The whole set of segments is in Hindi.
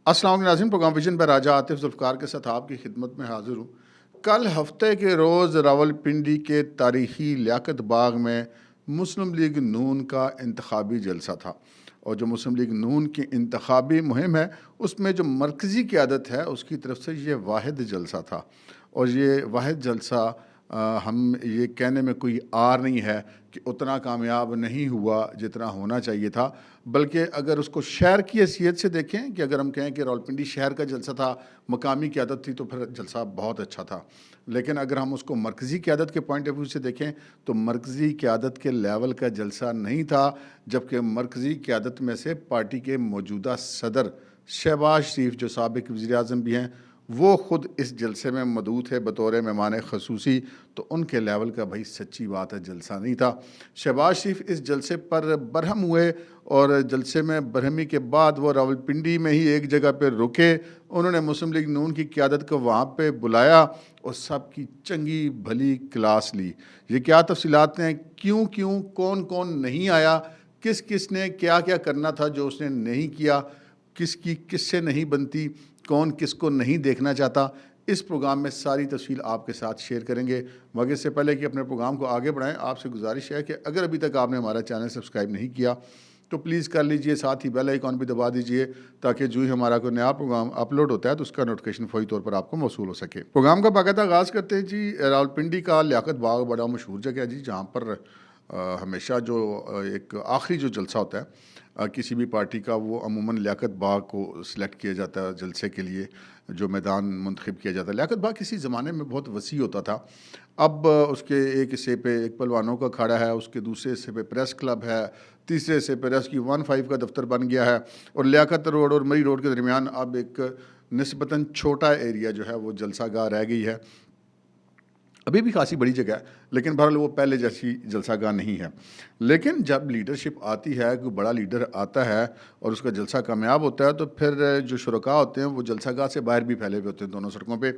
अस्सलाम वालेकुम नाज़रीन, प्रोग्राम विजन पर राजा आतिफ जुल्फ़कार के साथ आपकी खिदमत में हाज़िर हूँ। कल हफ्ते के रोज़ रावलपिंडी के तारीख़ी लियाकत बाग में मुस्लिम लीग नून का इंतखाबी जलसा था। और जो मुस्लिम लीग नून की इंतखाबी मुहिम है, उसमें जो मरकज़ी क़यादत है उसकी तरफ से ये वाहिद जलसा था। और ये वाहिद जलसा हम ये कहने में कोई आर नहीं है कि उतना कामयाब नहीं हुआ जितना होना चाहिए था, बल्कि अगर उसको शहर की हैसियत से देखें, कि अगर हम कहें कि रावलपिंडी शहर का जलसा था, मकामी क़यादत थी, तो फिर जलसा बहुत अच्छा था। लेकिन अगर हम उसको मरकज़ी क़यादत के पॉइंट ऑफ व्यू से देखें, तो मरकज़ी क़यादत के लेवल का जलसा नहीं था, जबकि मरकज़ी क़यादत में से पार्टी के मौजूदा सदर शहबाज शरीफ, जो साबिक़ वज़ीर-ए-आज़म भी हैं, वो ख़ुद इस जलसे में मौजूद थे बतौर मेहमान ख़ुसूसी। तो उनके लेवल का भाई सच्ची बात है जलसा नहीं था। शहबाज शरीफ इस जलसे पर बरहम हुए और जलसे में बरहमी के बाद वो रावलपिंडी में ही एक जगह पर रुके। उन्होंने मुस्लिम लीग नून की क़यादत को वहाँ पे बुलाया और सब की चंगी भली क्लास ली। ये क्या तफ़सीलात हैं, क्यों क्यों कौन कौन नहीं आया, किस किस ने क्या क्या करना था जो उसने नहीं किया, किसकी किससे नहीं बनती, कौन किसको नहीं देखना चाहता, इस प्रोग्राम में सारी तफसील आपके साथ शेयर करेंगे। मगर इससे पहले कि अपने प्रोग्राम को आगे बढ़ाएं, आपसे गुजारिश है कि अगर अभी तक आपने हमारा चैनल सब्सक्राइब नहीं किया तो प्लीज़ कर लीजिए, साथ ही बेल आइकॉन भी दबा दीजिए, ताकि जो ही हमारा कोई नया प्रोग्राम अपलोड होता है तो उसका नोटिफिकेशन फौरी तौर पर आपको मौसूल हो सके। प्रोग्राम का बाकायदा आगाज़ करते हैं जी। रावलपिंडी का लियाकत बाग बड़ा मशहूर जगह है जी, जहाँ पर हमेशा जो एक आखिरी जो जलसा होता है किसी भी पार्टी का, वो अमूमन लियाकत बाग को सिलेक्ट किया जाता है जलसे के लिए, जो मैदान मुंतखब किया जाता है। लियाकत बाग किसी ज़माने में बहुत वसी होता था। अब उसके एक हिस्से पे एक पहलवानों का अखाड़ा है, उसके दूसरे हिस्से पे प्रेस क्लब है, तीसरे हिस्से पे रेस्क्यू 15 का दफ्तर बन गया है, और लियाकत रोड और मरी रोड के दरमियान अब एक निस्बतन छोटा एरिया जो है वो जलसा गाह रह गई है। अभी भी खासी बड़ी जगह है, लेकिन बहरहाल वो पहले जैसी जलसागाह नहीं है। लेकिन जब लीडरशिप आती है, कोई बड़ा लीडर आता है और उसका जलसा कामयाब होता है, तो फिर जो शुरका होते हैं वो जलसागाह से बाहर भी फैले हुए होते हैं दोनों सड़कों पे।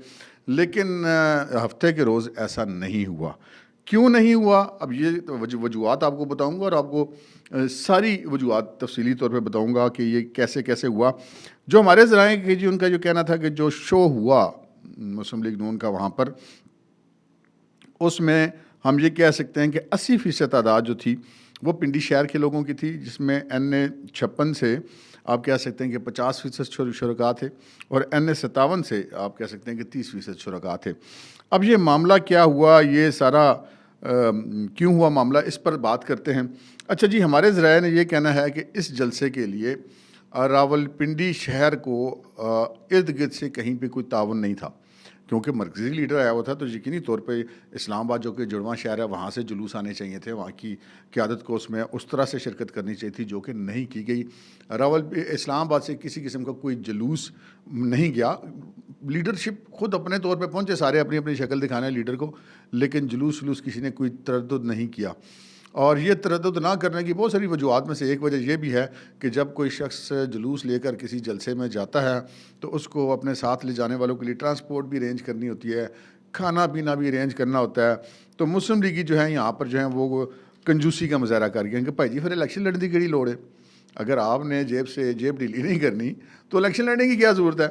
लेकिन हफ्ते के रोज़ ऐसा नहीं हुआ। क्यों नहीं हुआ, अब ये तो वजूहत आपको बताऊंगा, और आपको सारी वजूहत तफसीली तौर पे बताऊंगा कि ये कैसे कैसे हुआ। जो हमारे ज़राए कि जी, उनका जो कहना था कि जो शो हुआ मुस्लिम लीग नून का वहाँ पर, उसमें हम ये कह सकते हैं कि 80% तादाद जो थी वो पिंडी शहर के लोगों की थी, जिसमें NA 56 से आप कह सकते हैं कि 50% शुरका थे, और NA 57 से आप कह सकते हैं कि 30% शुरका थे। अब ये मामला क्या हुआ, ये सारा क्यों हुआ मामला, इस पर बात करते हैं। अच्छा जी, हमारे ज़राए ने यह कहना है कि इस जलसे के लिए रावलपिंडी शहर को इर्द गिर्द से कहीं पे कोई ताउन नहीं था, क्योंकि मरकज़ी लीडर आया हुआ था, तो यकीनी तौर पे इस्लामाबाद जो कि जुड़वां शहर है, वहाँ से जुलूस आने चाहिए थे, वहाँ की क़यादत को उसमें उस तरह से शिरकत करनी चाहिए थी, जो कि नहीं की गई। इस्लामाबाद से किसी किस्म का कोई जुलूस नहीं गया। लीडरशिप खुद अपने तौर पे पहुँचे, सारे अपनी अपनी शक्ल दिखाने लीडर को, लेकिन जुलूस किसी ने कोई तरद्दुद नहीं किया। और ये तरद्दुद ना करने की बहुत सारी वजूहत में से एक वजह यह भी है कि जब कोई शख्स जुलूस लेकर किसी जलसे में जाता है, तो उसको अपने साथ ले जाने वालों के लिए ट्रांसपोर्ट भी अरेंज करनी होती है, खाना पीना भी अरेंज करना होता है। तो मुस्लिम लीगी जो है यहाँ पर जो है वो कंजूसी का मुजाहरा कर गए कि भाई जी फिर इलेक्शन लड़ने की केड़ी लोड़ है, अगर आपने जेब से जेब ढीली नहीं करनी तो इलेक्शन लड़ने की क्या ज़रूरत है।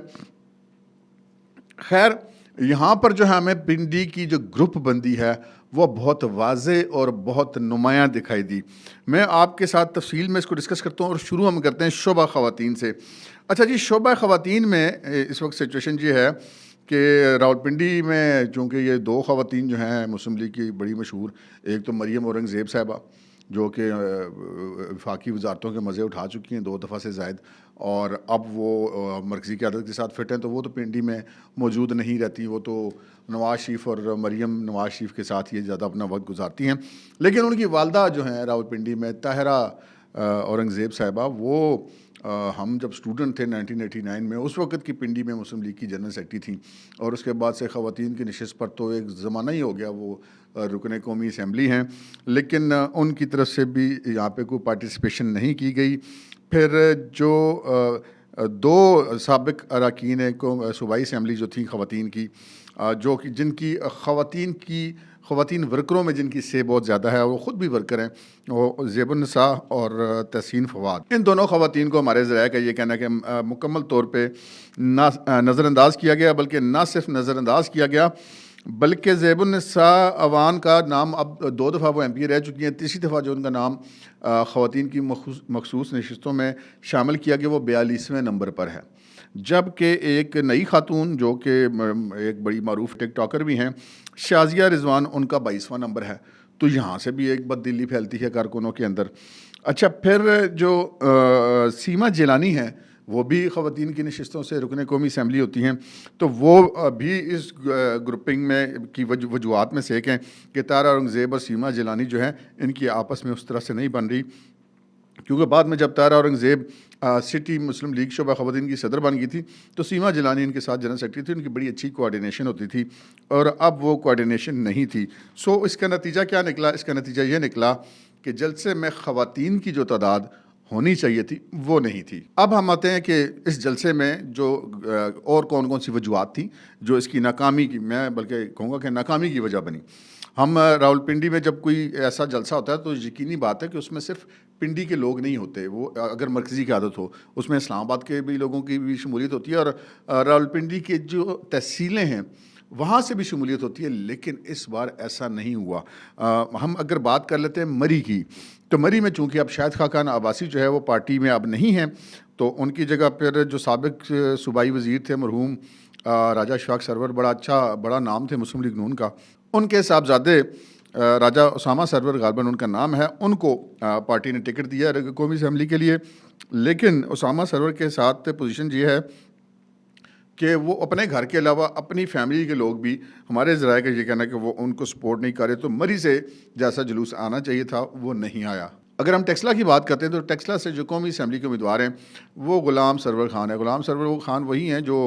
खैर, यहाँ पर जो है हमें पिंडी की जो ग्रुप बंदी है वो बहुत वाज़े और बहुत नुमायाँ दिखाई दी। मैं आपके साथ तफसील में इसको डिस्कस करता हूँ, और शुरू हम करते हैं शोबा ख़वातीन से। अच्छा जी, शोबा ख़वातीन में इस वक्त सिचुएशन ये है कि रावलपिंडी में चूँकि ये 2 ख़वातीन जो हैं मुस्लिम लीग की बड़ी मशहूर, एक तो मरियम औरंगज़ेब साहिबा, जो कि वफाकी वजारतों के मज़े उठा चुकी हैं 2 दफ़ा से ज़ायद, और अब वो मरकज़ी क़यादत के साथ फिट हैं, तो वो तो पिंडी में मौजूद नहीं रहती। वो तो नवाज़ शरीफ और मरियम नवाज़ शरीफ के साथ ये ज़्यादा अपना वक्त गुजारती हैं। लेकिन उनकी वालदा जो हैं रावलपिंडी में, ताहिरा औरंगज़ेब साहिबा, वो हम जब स्टूडेंट थे 1989 में, उस वक्त की पिंडी में मुस्लिम लीग की जनरल सेक्रेटरी थी, और उसके बाद से ख़वातीन की नशिस्त पर तो एक ज़माना ही हो गया, वो रुकन कौमी असम्बली हैं, लेकिन उनकी तरफ से भी यहाँ पे कोई पार्टिसिपेशन नहीं की गई। फिर जो 2 साबिक़ अरकान को सूबाई असम्बली जो थी ख़वातीन की, जो कि जिनकी ख़वातीन वर्करों में जिनकी से बहुत ज़्यादा है, वो ख़ुद भी वर्कर हैं, वो ज़ेबुन्निसा और तहसीन फ़वाद। इन दोनों ख़वातीन को हमारे ज़राए का ये कहना है कि मुकम्मल तौर पे ना नज़रअंदाज किया गया, बल्कि ना सिर्फ नज़रअंदाज किया गया, बल्कि ज़ेबुन्निसा अवान का नाम अब 2 दफ़ा वो MP रह चुकी हैं। तीसरी दफ़ा जो उनका नाम ख़वातीन की मखसूस नशिस्तों में शामिल किया गया वो 42वें नंबर पर है। जबकि एक नई खातून जो कि एक बड़ी मारूफ टिकटॉकर भी हैं, शाज़िया रिजवान, उनका 22वां नंबर है। तो यहाँ से भी एक बददिली फैलती है कारकुनों के अंदर। अच्छा, फिर जो सीमा जिलानी है, वो भी ख़वातीन की नशिस्तों से रुकने कौमी असम्बली होती हैं, तो वो भी इस ग्रुपिंग में की वजूहात में से एक हैं कि तारा औरंगज़ेब और सीमा जिलानी जो है, इनकी आपस में उस तरह से नहीं बन रही, क्योंकि बाद में जब तारा औरंगज़ेब सिटी मुस्लिम लीग शोबा ख़वातीन की सदर बन गई थी, तो सीमा जिलानी इनके साथ जनरल सेक्रेटरी थी, उनकी बड़ी अच्छी कोऑर्डिनेशन होती थी, और अब वो कोऑर्डिनेशन नहीं थी। सो इसका नतीजा क्या निकला? इसका नतीजा ये निकला कि जलसे में ख़वातीन की जो तादाद होनी चाहिए थी, वो नहीं थी। अब हम आते हैं कि इस जलसे में जो और कौन कौन सी वजूहात थी जो इसकी नाकामी की, मैं बल्कि कहूँगा कि नाकामी की वजह बनी। हम रावलपिंडी में जब कोई ऐसा जलसा होता है तो यकीनी बात है कि उसमें सिर्फ पिंडी के लोग नहीं होते, वो अगर मरकज़ी क़यादत हो, उसमें इस्लामाबाद के भी लोगों की भी शमूलियत होती है, और रावलपिंडी के जो तहसीलें हैं वहाँ से भी शमूलियत होती है। लेकिन इस बार ऐसा नहीं हुआ। हम अगर बात कर लेते हैं मरी की, तो मरी में चूँकि अब शाहिद खाकान अब्बासी जो है वो पार्टी में अब नहीं है, तो उनकी जगह पर जो साबिक सूबाई वज़ीर थे मरहूम राजा इशफाक सरवर, बड़ा नाम थे मुस्लिम लीग नून का, उनके साहबजादे राजा उसामा सरवर गालिबन उनका नाम है, उनको पार्टी ने टिकट दिया कौमी असम्बली के लिए। लेकिन उसामा सरवर के साथ पोजीशन ये है कि वो अपने घर के अलावा अपनी फैमिली के लोग भी, हमारे ज़राए का ये कहना है कि वो उनको सपोर्ट नहीं कर रहे। तो मरी से जैसा जुलूस आना चाहिए था वो नहीं आया। अगर हम टेक्सला की बात करते हैं तो टेक्सला से जो कौमी असम्बली के उम्मीदवार हैं वो ग़ुलाम सरवर खान है। ग़ुलाम सरवर खान वही हैं जो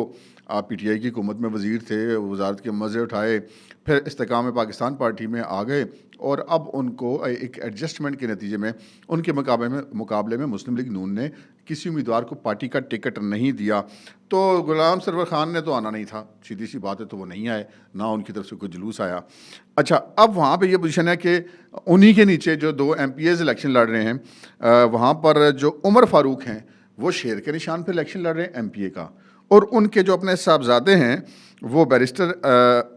PTI की हुकूमत में वज़ीर थे, वज़ारत के मज़े उठाए, फिर इस्तेकाम पाकिस्तान पार्टी में आ गए, और अब उनको एक एडजस्टमेंट के नतीजे में उनके मुकाबले में मुस्लिम लीग नून ने किसी उम्मीदवार को पार्टी का टिकट नहीं दिया। तो ग़ुलाम सरवर खान ने तो आना नहीं था, सीधी सी बात है, तो वो नहीं आए, ना उनकी तरफ से कोई जुलूस आया। अच्छा, अब वहाँ पे ये पोजीशन है कि उन्हीं के नीचे जो 2 MPs इलेक्शन लड़ रहे हैं, वहाँ पर जो उमर फ़ारूक हैं वो शेर के निशान पर इलेक्शन लड़ रहे हैं MPA का, और उनके जो अपने साहबजादे हैं वो बैरिस्टर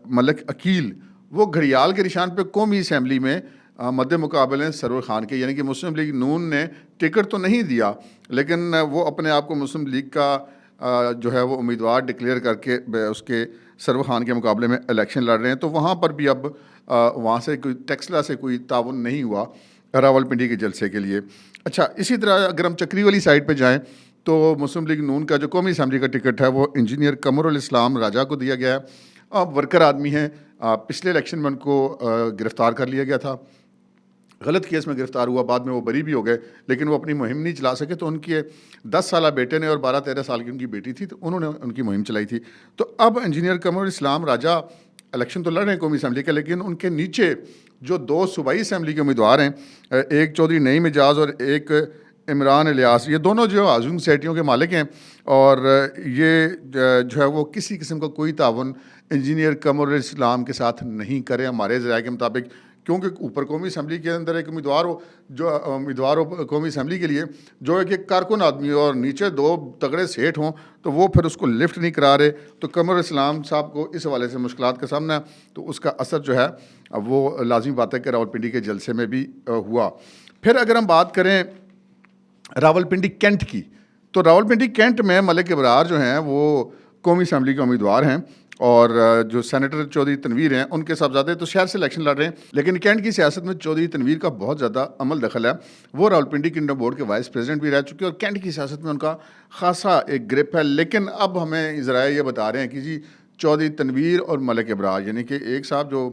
मलिक अकील, वो घड़ियाल के निशान पे कौमी असम्बली में मद्दे मुकाबले सरवर खान के, यानी कि मुस्लिम लीग नून ने टिकट तो नहीं दिया, लेकिन वो अपने आप को मुस्लिम लीग का जो है वो उम्मीदवार डिक्लेयर करके उसके सरवर खान के मुकाबले में इलेक्शन लड़ रहे हैं। तो वहाँ पर भी अब वहाँ से कोई टेक्सला से कोई ताउन नहीं हुआ रावलपिंडी के जलसे के लिए। अच्छा, इसी तरह अगर हम चक्री वाली साइड पर जाएँ तो मुस्लिम लीग नून का जो कौमी असम्बली का टिकट है वो इंजीनियर कमरुल इस्लाम राजा को दिया गया है। अब वर्कर आदमी हैं, पिछले इलेक्शन में उनको गिरफ़्तार कर लिया गया था, गलत केस में गिरफ़्तार हुआ, बाद में वो बरी भी हो गए, लेकिन वो अपनी मुहिम नहीं चला सके। तो उनके 10 साल बेटे ने और 12-13 साल की उनकी बेटी थी, तो उन्होंने उनकी मुहिम चलाई थी। तो अब इंजीनियर कमरुल इस्लाम राजा इलेक्शन तो लड़ रहे हैं कौमी असम्बली का, लेकिन उनके नीचे जो 2 सूबाई असम्बली के उम्मीदवार हैं, एक चौधरी नईम एजाज और एक इमरान इलियास, ये दोनों जो हाउसिंग सोसाइटियों के मालिक हैं, और ये जो है वो किसी किस्म का कोई ताउन इंजीनियर कमरुल इस्लाम के साथ नहीं करें हमारे ज़राए के मुताबिक, क्योंकि ऊपर कौमी असम्बली के अंदर एक उम्मीदवार हो कौमी असम्बली के लिए जो एक कारकुन आदमी हो, और नीचे 2 तगड़े सेठ हों, तो वो फिर उसको लिफ्ट नहीं करा रहे। तो कमरुल इस्लाम साहब को इस हवाले से मुश्किलात का सामना है, तो उसका असर जो है वो लाजमी बात है कि रावलपिंडी के जलसे में भी हुआ। फिर अगर हम बात करें रावलपिंडी कैंट की, तो रावलपिंडी कैंट में मलिक इब्रार जो हैं वो कौमी असम्बली के उम्मीदवार हैं, और जो सेनेटर चौधरी तनवीर हैं उनके साहबजादे तो शहर से इलेक्शन लड़ रहे हैं। लेकिन कैंट की सियासत में चौधरी तनवीर का बहुत ज़्यादा अमल दखल है। वो रावलपिंडी किंगडम बोर्ड के वाइस प्रेसिडेंट भी रह चुके हैं, और कैंट की सियासत में उनका खासा एक ग्रिप है। लेकिन अब हमें ज़राए ये बता रहे हैं कि जी चौधरी तनवीर और मलिक इब्रार, यानी कि एक साहब जो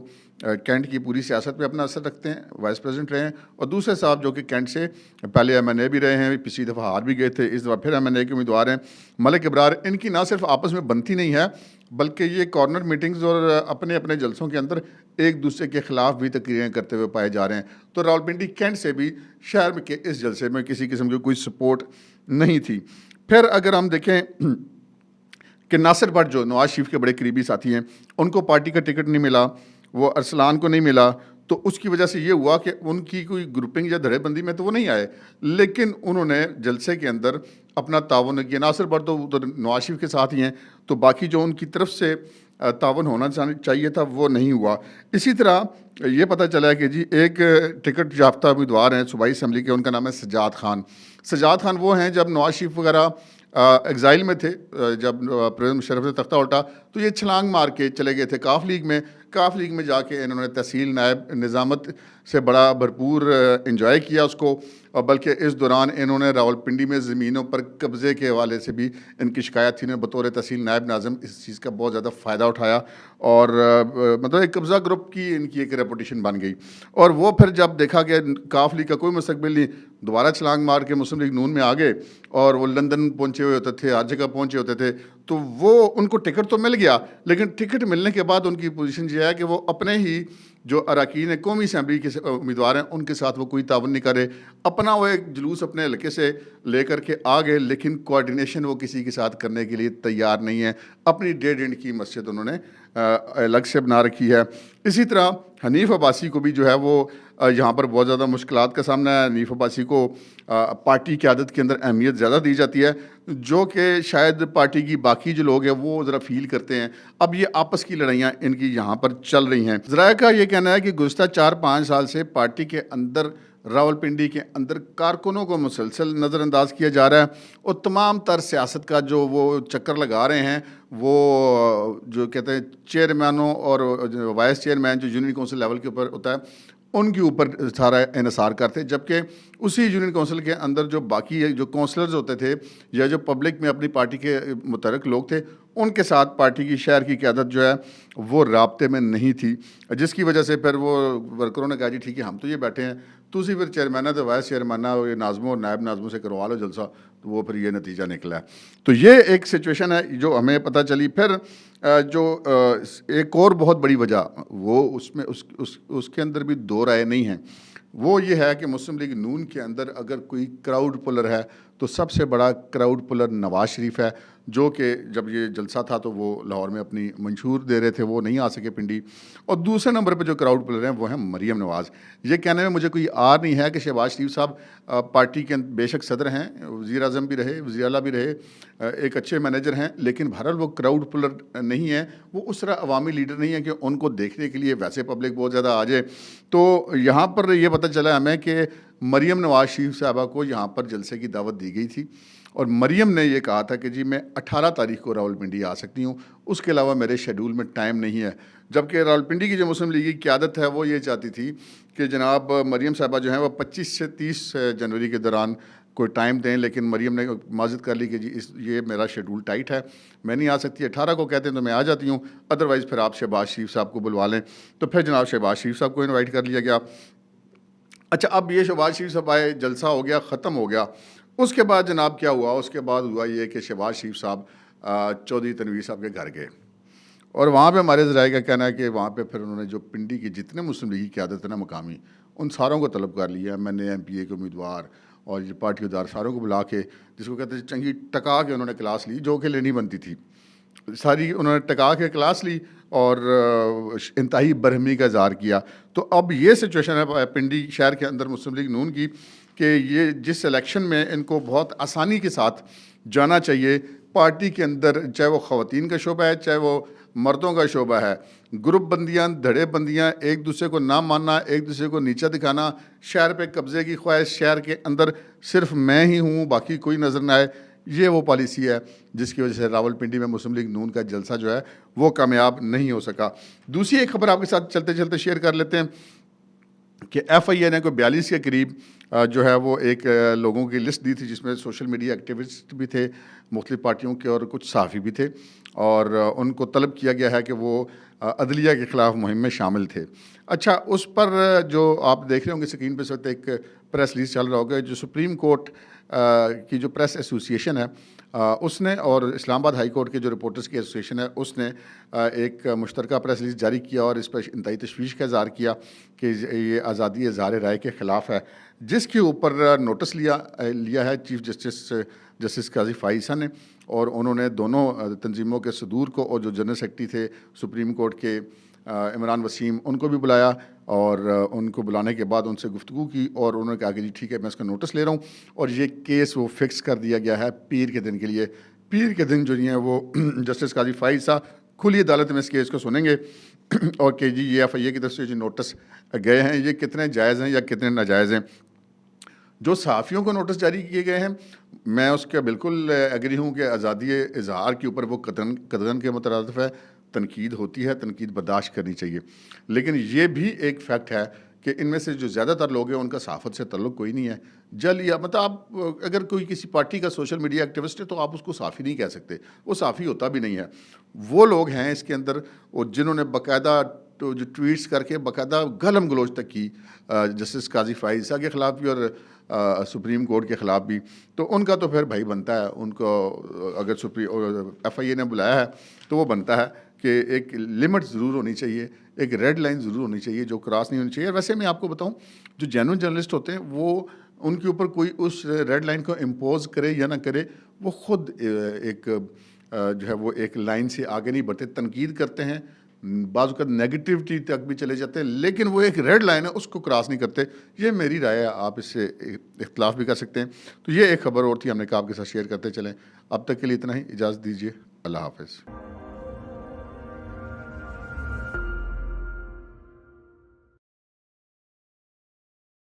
कैंट की पूरी सियासत पे अपना असर रखते हैं, वाइस प्रेसिडेंट रहे हैं, और दूसरे साहब जो कि कैंट से पहले MNA भी रहे हैं, पिछली दफ़ा हार भी गए थे, इस दफ़ा फिर MNA के उम्मीदवार हैं मलिक इब्रार। इनकी ना सिर्फ आपस में बनती नहीं है, बल्कि ये कॉर्नर मीटिंग्स और अपने अपने जलसों के अंदर एक दूसरे के ख़िलाफ़ भी तकरीरें करते हुए पाए जा रहे हैं। तो रावलपिंडी कैंट से भी शहर में के इस जलसे में किसी किस्म की कोई सपोर्ट नहीं थी। फिर अगर हम देखें कि नासिर भट्ट जो नवाज शरीफ के बड़े करीबी साथी हैं, उनको पार्टी का टिकट नहीं मिला, वो अरसलान को नहीं मिला, तो उसकी वजह से ये हुआ कि उनकी कोई ग्रुपिंग या धड़ेबंदी में तो वो नहीं आए, लेकिन उन्होंने जलसे के अंदर अपना ताउन किया। नासिर भर तो उधर नवाज शरीफ के साथ ही हैं, तो बाकी जो उनकी तरफ से ताउन होना चाहिए था वो नहीं हुआ। इसी तरह ये पता चला है कि जी एक टिकट याफ्ता उम्मीदवार हैं सूबाई असम्बली के, उनका नाम है सज्जाद खान। सज्जाद खान वो हैं, जब नवाज शरीफ वगैरह एग्ज़ाइल में थे, जब परवेज़ मुशर्रफ ने तख्ता उल्टा, तो ये छलांग मार के चले गए थे काफ लीग में। काफ लीग में जाके इन्होंने तहसील नायब निज़ामत से बड़ा भरपूर इंजॉय किया उसको, और बल्कि इस दौरान इन्होंने रावलपिंडी में ज़मीनों पर कब्ज़े के हवाले से भी इनकी शिकायत थी। इन्होंने बतौर तहसील नायब नाज़िम इस चीज़ का बहुत ज़्यादा फ़ायदा उठाया, और मतलब एक कब्ज़ा ग्रुप की इनकी एक रेपुटेशन बन गई। और वो फिर जब देखा कि काफ लीग का कोई मुस्तकबिल नहीं, दोबारा छलांग मार के मुस्लिम लीग नून में आ गए, और वो लंदन पहुँचे हुए होते थे, हर जगह पहुँचे होते थे। तो वो उनको टिकट तो मिल गया, लेकिन टिकट मिलने के बाद उनकी पोजीशन ये है कि वो अपने ही जो अरकान कौमी असम्बली के उम्मीदवार हैं उनके साथ वो कोई तावन नहीं करे। अपना वो एक जुलूस अपने हल्के से लेकर के आ गए, लेकिन कोऑर्डिनेशन वो किसी के साथ करने के लिए तैयार नहीं है। अपनी डेढ़ इंच की मस्जिद उन्होंने अलग से बना रखी है। इसी तरह हनीफ अब्बासी को भी जो है वो यहाँ पर बहुत ज़्यादा मुश्किलात का सामना है। हनीफ अब्बासी को पार्टी क़यादत के अंदर अहमियत ज़्यादा दी जाती है, जो कि शायद पार्टी की बाकी जो लोग हैं वो ज़रा फील करते हैं। अब ये आपस की लड़ाइयाँ इनकी यहाँ पर चल रही हैं। ज़राए का ये कहना है कि गुज़श्ता 4-5 साल से पार्टी के अंदर, रावलपिंडी के अंदर कारकुनों को मुसलसल नज़रअंदाज किया जा रहा है, और तमाम तर सियासत का जो वो चक्कर लगा रहे हैं, वो जो कहते हैं चेयरमैनों और वाइस चेयरमैन जो यूनियन काउंसिल लेवल के ऊपर होता है उनके ऊपर सारा इन्हिसार करते, जबकि उसी यूनियन काउंसिल के अंदर जो बाकी जो काउंसलर्स होते थे या जो पब्लिक में अपनी पार्टी के मुतरक लोग थे, उनके साथ पार्टी की शहर की क़यादत जो है वो राब्ते में नहीं थी, जिसकी वजह से फिर वो वर्करों ने कहा जी ठीक है हम तो ये बैठे हैं, तुसी फिर चेयरमैन तो वाइस चेयरमैन ये नाज़मों और नायब नाज़मों से करवा लो जलसा। तो वो फिर ये नतीजा निकला है। तो ये एक सिचुएशन है जो हमें पता चली। फिर एक और बहुत बड़ी वजह वो उसमें उसके अंदर भी दो राय नहीं है, वो ये है कि मुस्लिम लीग नून के अंदर अगर कोई क्राउड पुलर है तो सबसे बड़ा क्राउड पुलर नवाज शरीफ है, जो कि जब ये जलसा था तो वो लाहौर में अपनी मंशूर दे रहे थे, वो नहीं आ सके पिंडी। और दूसरे नंबर पे जो क्राउड पुलर हैं वो हैं मरीम नवाज़। ये कहने में मुझे कोई आर नहीं है कि शहबाज शरीफ साहब पार्टी के बेशक सदर हैं, वज़ीर आज़म भी रहे, वज़ीर आला भी रहे, एक अच्छे मैनेजर हैं, लेकिन बहरहाल वो क्राउड पुलर नहीं है, वो उस तरह अवामी लीडर नहीं है कि उनको देखने के लिए वैसे पब्लिक बहुत ज़्यादा आ जाए। तो यहाँ पर ये पता चला हमें कि मरीम नवाज़ शरीफ साहबा को यहाँ पर जलसे की दावत दी गई थी, और मरीम ने ये कहा था कि जी मैं 18 तारीख को रावलपिंडी आ सकती हूँ, उसके अलावा मेरे शेड्यूल में टाइम नहीं है। जबकि रावलपिंडी की जो मुस्लिम लीग की क़यादत है वो ये चाहती थी कि जनाब मरीम साहबा जो हैं वो 25 से 30 जनवरी के दौरान कोई टाइम दें, लेकिन मरीम ने माजत कर ली कि जी ये मेरा शेड्यूल टाइट है, मैं नहीं आ सकती। 18 को कहते हैं तो मैं आ जाती हूँ, अदरवाइज़ फिर आप शहबाज शरीफ साहब को बुलवा लें। तो फिर जनाब शहबाज शरीफ साहब को इन्वाइट कर लिया गया। अच्छा, अब ये शहबाज शरीफ साहब आए, जलसा हो गया, ख़त्म हो गया। उसके बाद जनाब क्या हुआ, उसके बाद हुआ ये कि शहबाज शरीफ साहब चौधरी तनवीर साहब के घर गए, और वहाँ पे हमारे ज़राए का कहना है कि वहाँ पे फिर उन्होंने जो पिंडी की जितने मुस्लिम लीग की क़यादत है ना मकामी, उन सारों को तलब कर लिया। मैंने MPA के उम्मीदवार और ये पार्टीदार सारों को बुला के, जिसको कहते हैं चंगी टका के उन्होंने क्लास ली, जो कि लेनी बनती थी, सारी उन्होंने टका के क्लास ली और इंतहाई बरहमी का इज़हार किया। तो अब ये सिचुएशन है पिंडी शहर के अंदर मुस्लिम लीग नून की कि ये जिस इलेक्शन में इनको बहुत आसानी के साथ जाना चाहिए, पार्टी के अंदर चाहे वो ख़वातीन का शोबा है चाहे वो मर्दों का शोबा है, ग्रुप बंदियाँ, धड़े बंदियाँ, एक दूसरे को ना मानना, एक दूसरे को नीचा दिखाना, शहर पे कब्ज़े की ख्वाहिश, शहर के अंदर सिर्फ मैं ही हूँ बाकी कोई नज़र ना आए, ये वो पॉलिसी है जिसकी वजह से रावलपिंडी में मुस्लिम लीग नून का जलसा जो है वो कामयाब नहीं हो सका। दूसरी एक खबर आपके साथ चलते चलते शेयर कर लेते हैं कि FIA ने कोई 42 के करीब जो है वो एक लोगों की लिस्ट दी थी, जिसमें सोशल मीडिया एक्टिविस्ट भी थे मुख्तलिफ़ पार्टियों के और कुछ सहाफ़ी भी थे, और उनको तलब किया गया है कि वो अदलिया के ख़िलाफ़ मुहिम में शामिल थे। अच्छा, उस पर जो आप देख रहे होंगे स्क्रीन पर इस वक्त एक प्रेस रिलीज़ चल रहा होगा, जो सुप्रीम कोर्ट की जो प्रेस एसोसिएशन है उसने, और इस्लामाबाद हाई कोर्ट के जो रिपोर्टर्स की एसोसिएशन है उसने एक मुश्तरका प्रेस रिलीज़ जारी किया और इस पर इंतहाई तशवीश का इज़हार किया कि ये आज़ादी इज़हार राय के ख़िलाफ़ है, जिसके ऊपर नोटिस लिया है चीफ जस्टिस काजी फ़ाइज़ ने, और उन्होंने दोनों तंजीमों के सदूर को और जो जनरल सेक्रेटरी थे सुप्रीम कोर्ट के इमरान वसीम, उनको भी बुलाया और उनको बुलाने के बाद उनसे गुफ्तगू की और उन्होंने कहा कि जी ठीक है, मैं इसका नोटिस ले रहा हूँ और ये केस वो फिक्स कर दिया गया है पीर के दिन के लिए। पीर के दिन जो है वो जस्टिस काजी फाइज साहब खुली अदालत में इस केस को सुनेंगे और कि जी ये FIA की तरफ से जो नोटिस गए हैं ये कितने जायज़ हैं या कितने नाजायज़ हैं। जो सहाफ़ियों को नोटिस जारी किए गए हैं, मैं उसके बिल्कुल एग्री हूँ कि आज़ादी इज़हार के ऊपर वो कतन के मुतरादिफ है, तनकीद होती है, तनकीद बर्दाश्त करनी चाहिए। लेकिन ये भी एक फ़ैक्ट है कि इनमें से जो ज़्यादातर लोग हैं उनका सहाफ़त से ताल्लुक़ कोई नहीं है। जल या मतलब आप अगर कोई किसी पार्टी का सोशल मीडिया एक्टिविस्ट है तो आप उसको सहाफ़ी नहीं कह सकते, वो सहाफ़ी होता भी नहीं है। वो लोग हैं इसके अंदर और जिन्होंने बाकायदा तो जो ट्वीट्स करके बाकायदा गालम गलोच तक की जस्टिस काजी फाइज साहब के ख़िलाफ़ भी और सुप्रीम कोर्ट के ख़िलाफ़ भी, तो उनका तो फिर भाई बनता है उनको अगर FIA ने बुलाया है तो वो बनता है कि एक लिमिट ज़रूर होनी चाहिए, एक रेड लाइन ज़रूर होनी चाहिए जो क्रॉस नहीं होनी चाहिए। वैसे मैं आपको बताऊं, जो जेन्युइन जर्नलिस्ट होते हैं वो उनके ऊपर कोई उस रेड लाइन को इम्पोज करे या ना करे, वो खुद जो है वो एक लाइन से आगे नहीं बढ़ते, तनकीद करते हैं, बाज़ औक़ात नेगेटिविटी तक भी चले जाते हैं, लेकिन वो एक रेड लाइन है उसको क्रॉस नहीं करते। ये मेरी राय है, आप इससे इख्तिलाफ़ भी कर सकते हैं। तो ये एक ख़बर और थी, हमने कहा आपके साथ शेयर करते चलें। अब तक के लिए इतना ही, इजाज़त दीजिए, अल्लाह हाफ़िज़।